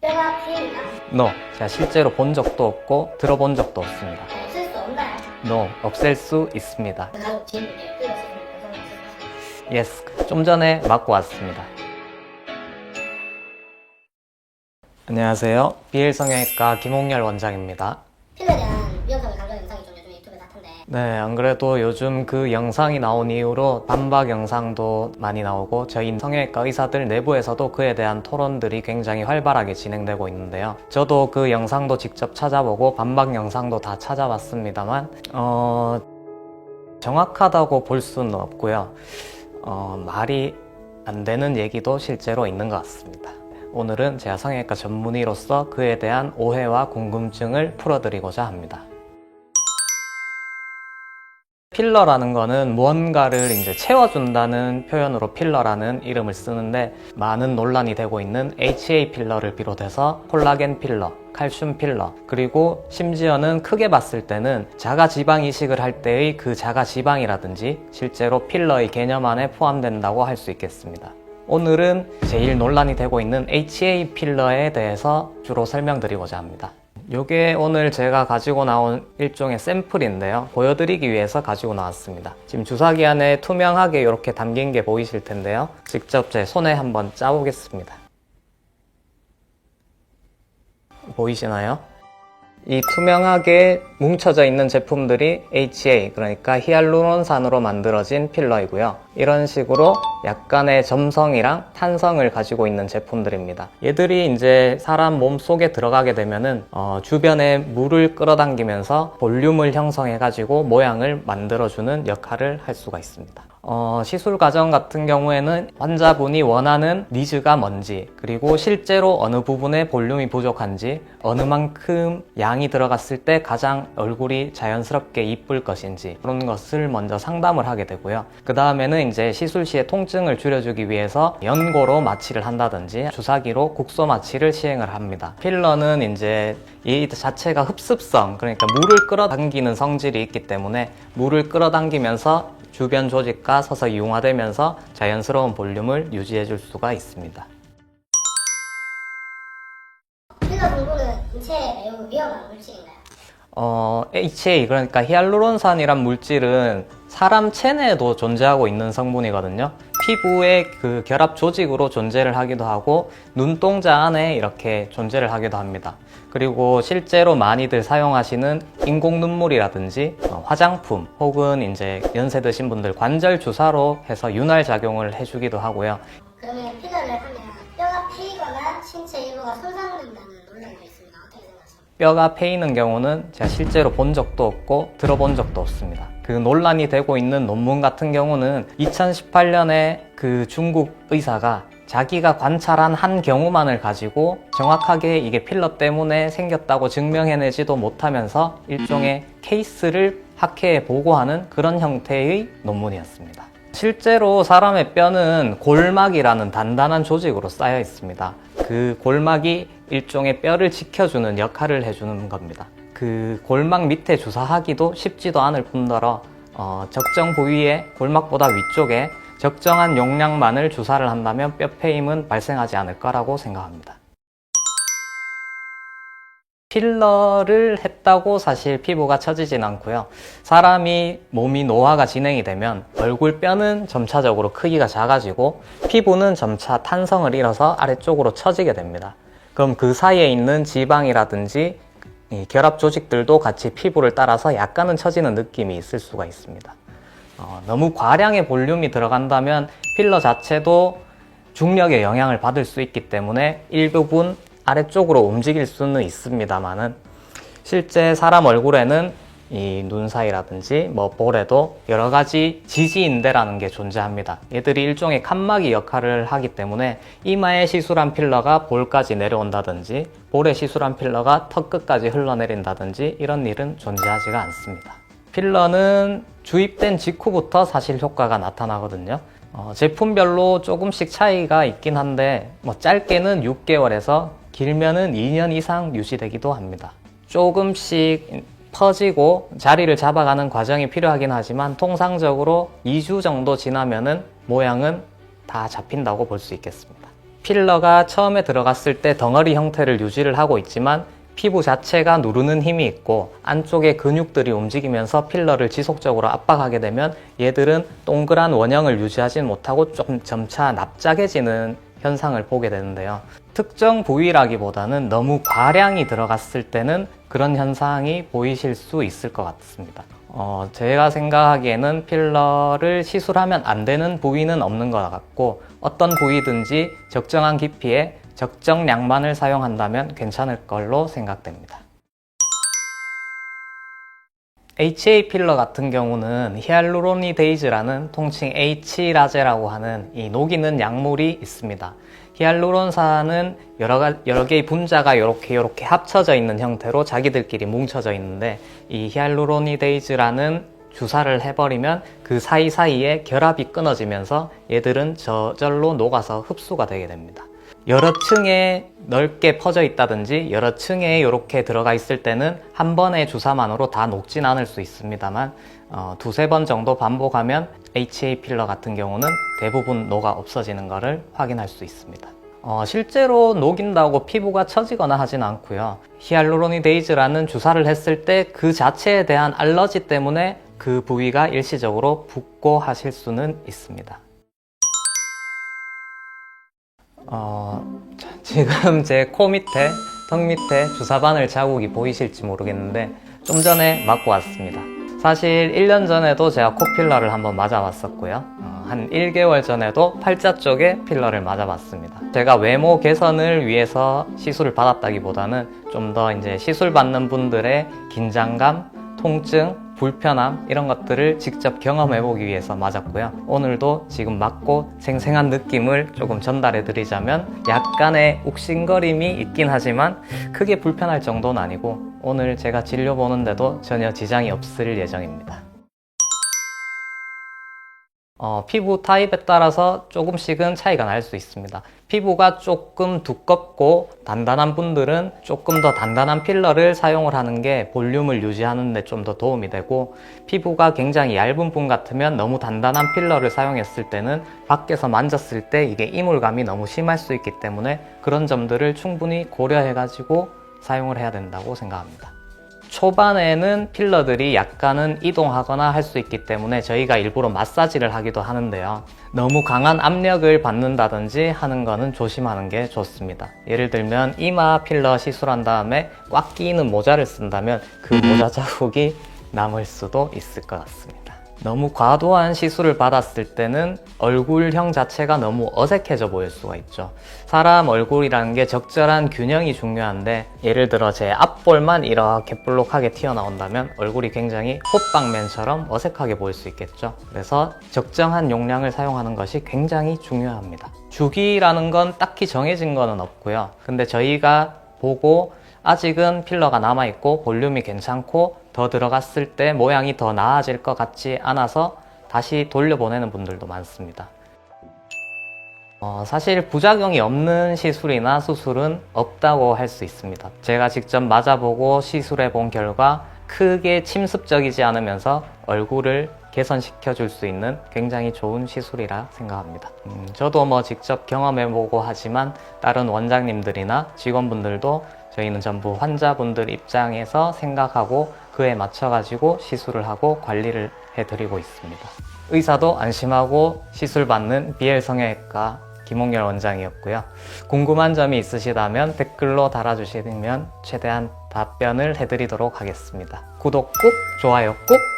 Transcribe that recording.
뼈가 피해인가? No. 제가 실제로 본 적도 없고 들어본 적도 없습니다. 없앨 수 없나요? No. 없앨 수 있습니다. 가족 질문이에요. 뼈가 없애면 Yes. 좀 전에 맞고 왔습니다. 안녕하세요. 비일성형외과 김홍열 원장입니다. 필러에 대한 위험성을 강조 영상이 좀 요즘 유튜브에 핫한데 네, 안 그래도 요즘 그 영상이 나온 이후로 반박 영상도 많이 나오고 저희 성형외과 의사들 내부에서도 그에 대한 토론들이 굉장히 활발하게 진행되고 있는데요. 저도 그 영상도 직접 찾아보고 반박 영상도 다 찾아봤습니다만 정확하다고 볼 수는 없고요. 말이 안 되는 얘기도 실제로 있는 것 같습니다. 오늘은 제가 성형외과 전문의로서 그에 대한 오해와 궁금증을 풀어드리고자 합니다. 필러라는 거는 무언가를 이제 채워준다는 표현으로 필러라는 이름을 쓰는데 많은 논란이 되고 있는 HA 필러를 비롯해서 콜라겐 필러, 칼슘 필러, 그리고 심지어는 크게 봤을 때는 자가 지방 이식을 할 때의 그 자가 지방이라든지 실제로 필러의 개념 안에 포함된다고 할 수 있겠습니다. 오늘은 제일 논란이 되고 있는 HA 필러에 대해서 주로 설명드리고자 합니다. 이게 오늘 제가 가지고 나온 일종의 샘플인데요. 보여드리기 위해서 가지고 나왔습니다. 지금 주사기 안에 투명하게 이렇게 담긴 게 보이실 텐데요. 직접 제 손에 한번 짜보겠습니다. 보이시나요? 이 투명하게 뭉쳐져 있는 제품들이 HA, 그러니까 히알루론산으로 만들어진 필러이고요. 이런 식으로 약간의 점성이랑 탄성을 가지고 있는 제품들입니다. 얘들이 이제 사람 몸 속에 들어가게 되면은 주변에 물을 끌어당기면서 볼륨을 형성해가지고 모양을 만들어주는 역할을 할 수가 있습니다. 시술 과정 같은 경우에는 환자분이 원하는 니즈가 뭔지, 그리고 실제로 어느 부분에 볼륨이 부족한지, 어느 만큼 양이 들어갔을 때 가장 얼굴이 자연스럽게 이쁠 것인지 그런 것을 먼저 상담을 하게 되고요. 그 다음에는 이제 시술 시에 통증을 줄여주기 위해서 연고로 마취를 한다든지 주사기로 국소 마취를 시행을 합니다. 필러는 이제 이 자체가 흡습성, 그러니까 물을 끌어당기는 성질이 있기 때문에 물을 끌어당기면서 주변 조직과 서서히 융화되면서 자연스러운 볼륨을 유지해 줄 수가 있습니다. 필러 공부는 인체에 매우 위험한 물질인가요? HA, 그러니까 히알루론산이란 물질은 사람 체내에도 존재하고 있는 성분이거든요. 피부의 그 결합 조직으로 존재를 하기도 하고 눈동자 안에 이렇게 존재를 하기도 합니다. 그리고 실제로 많이들 사용하시는 인공 눈물이라든지 화장품 혹은 이제 연세 드신 분들 관절 주사로 해서 윤활 작용을 해주기도 하고요. 그러면 필러를 하면 뼈가 패이거나 신체 일부가 손상된다는 논란도 있습니다. 어떻게 생각하십니까? 뼈가 패이는 경우는 제가 실제로 본 적도 없고 들어본 적도 없습니다. 그 논란이 되고 있는 논문 같은 경우는 2018년에 그 중국 의사가 자기가 관찰한 한 경우만을 가지고 정확하게 이게 필러 때문에 생겼다고 증명해내지도 못하면서 일종의 케이스를 학회에 보고하는 그런 형태의 논문이었습니다. 실제로 사람의 뼈는 골막이라는 단단한 조직으로 쌓여 있습니다. 그 골막이 일종의 뼈를 지켜주는 역할을 해주는 겁니다. 그 골막 밑에 주사하기도 쉽지도 않을 뿐더러 적정 부위에 골막보다 위쪽에 적정한 용량만을 주사를 한다면 뼈패임은 발생하지 않을 거라고 생각합니다. 필러를 했다고 사실 피부가 처지진 않고요. 사람이 몸이 노화가 진행이 되면 얼굴 뼈는 점차적으로 크기가 작아지고 피부는 점차 탄성을 잃어서 아래쪽으로 처지게 됩니다. 그럼 그 사이에 있는 지방이라든지 이 결합 조직들도 같이 피부를 따라서 약간은 처지는 느낌이 있을 수가 있습니다. 너무 과량의 볼륨이 들어간다면 필러 자체도 중력의 영향을 받을 수 있기 때문에 일부분 아래쪽으로 움직일 수는 있습니다만은 실제 사람 얼굴에는 이 눈 사이라든지 볼에도 여러 가지 지지인대라는 게 존재합니다. 얘들이 일종의 칸막이 역할을 하기 때문에 이마에 시술한 필러가 볼까지 내려온다든지 볼에 시술한 필러가 턱 끝까지 흘러내린다든지 이런 일은 존재하지가 않습니다. 필러는 주입된 직후부터 사실 효과가 나타나거든요. 제품별로 조금씩 차이가 있긴 한데 짧게는 6개월에서 길면은 2년 이상 유지되기도 합니다. 조금씩 퍼지고 자리를 잡아가는 과정이 필요하긴 하지만 통상적으로 2주 정도 지나면은 모양은 다 잡힌다고 볼 수 있겠습니다. 필러가 처음에 들어갔을 때 덩어리 형태를 유지를 하고 있지만 피부 자체가 누르는 힘이 있고 안쪽의 근육들이 움직이면서 필러를 지속적으로 압박하게 되면 얘들은 동그란 원형을 유지하지 못하고 좀 점차 납작해지는 현상을 보게 되는데요. 특정 부위라기보다는 너무 과량이 들어갔을 때는 그런 현상이 보이실 수 있을 것 같습니다. 제가 생각하기에는 필러를 시술하면 안 되는 부위는 없는 것 같고 어떤 부위든지 적정한 깊이에 적정량만을 사용한다면 괜찮을 걸로 생각됩니다. HA 필러 같은 경우는 히알루로니데이즈라는 통칭 H라제라고 하는 이 녹이는 약물이 있습니다. 히알루론산은 여러 개의 분자가 이렇게 합쳐져 있는 형태로 자기들끼리 뭉쳐져 있는데 이 히알루로니데이즈라는 주사를 해버리면 그 사이사이에 결합이 끊어지면서 얘들은 저절로 녹아서 흡수가 되게 됩니다. 여러 층에 넓게 퍼져 있다든지 여러 층에 이렇게 들어가 있을 때는 한 번의 주사만으로 다 녹진 않을 수 있습니다만 두세 번 정도 반복하면 HA 필러 같은 경우는 대부분 녹아 없어지는 것을 확인할 수 있습니다. 실제로 녹인다고 피부가 처지거나 하진 않고요. 히알루로니데이즈라는 주사를 했을 때 그 자체에 대한 알러지 때문에 그 부위가 일시적으로 붓고 하실 수는 있습니다. 지금 제 코 밑에, 턱 밑에 주사바늘 자국이 보이실지 모르겠는데 좀 전에 맞고 왔습니다. 사실 1년 전에도 제가 코 필러를 한번 맞아봤었고요. 한 1개월 전에도 팔자 쪽에 필러를 맞아봤습니다. 제가 외모 개선을 위해서 시술을 받았다기보다는 좀 더 이제 시술 받는 분들의 긴장감, 통증, 불편함 이런 것들을 직접 경험해보기 위해서 맞았고요. 오늘도 지금 맞고 생생한 느낌을 조금 전달해 드리자면 약간의 욱신거림이 있긴 하지만 크게 불편할 정도는 아니고 오늘 제가 진료 보는데도 전혀 지장이 없을 예정입니다. 피부 타입에 따라서 조금씩은 차이가 날 수 있습니다. 피부가 조금 두껍고 단단한 분들은 조금 더 단단한 필러를 사용을 하는 게 볼륨을 유지하는 데 좀 더 도움이 되고 피부가 굉장히 얇은 분 같으면 너무 단단한 필러를 사용했을 때는 밖에서 만졌을 때 이게 이물감이 너무 심할 수 있기 때문에 그런 점들을 충분히 고려해 가지고 사용을 해야 된다고 생각합니다. 초반에는 필러들이 약간은 이동하거나 할 수 있기 때문에 저희가 일부러 마사지를 하기도 하는데요. 너무 강한 압력을 받는다든지 하는 거는 조심하는 게 좋습니다. 예를 들면 이마 필러 시술한 다음에 꽉 끼이는 모자를 쓴다면 그 모자 자국이 남을 수도 있을 것 같습니다. 너무 과도한 시술을 받았을 때는 얼굴형 자체가 너무 어색해져 보일 수가 있죠. 사람 얼굴이라는 게 적절한 균형이 중요한데 예를 들어 제 앞볼만 이렇게 볼록하게 튀어나온다면 얼굴이 굉장히 호빵맨처럼 어색하게 보일 수 있겠죠. 그래서 적정한 용량을 사용하는 것이 굉장히 중요합니다. 주기라는 건 딱히 정해진 거는 없고요. 근데 저희가 보고 아직은 필러가 남아있고 볼륨이 괜찮고 더 들어갔을 때 모양이 더 나아질 것 같지 않아서 다시 돌려보내는 분들도 많습니다. 사실 부작용이 없는 시술이나 수술은 없다고 할 수 있습니다. 제가 직접 맞아보고 시술해 본 결과 크게 침습적이지 않으면서 얼굴을 개선시켜 줄 수 있는 굉장히 좋은 시술이라 생각합니다. 저도 뭐 직접 경험해보고 하지만 다른 원장님들이나 직원분들도 저희는 전부 환자분들 입장에서 생각하고 그에 맞춰가지고 시술을 하고 관리를 해드리고 있습니다. 의사도 안심하고 시술받는 BL 성형외과 김홍열 원장이었고요. 궁금한 점이 있으시다면 댓글로 달아주시면 최대한 답변을 해드리도록 하겠습니다. 구독 꾹, 좋아요 꾹!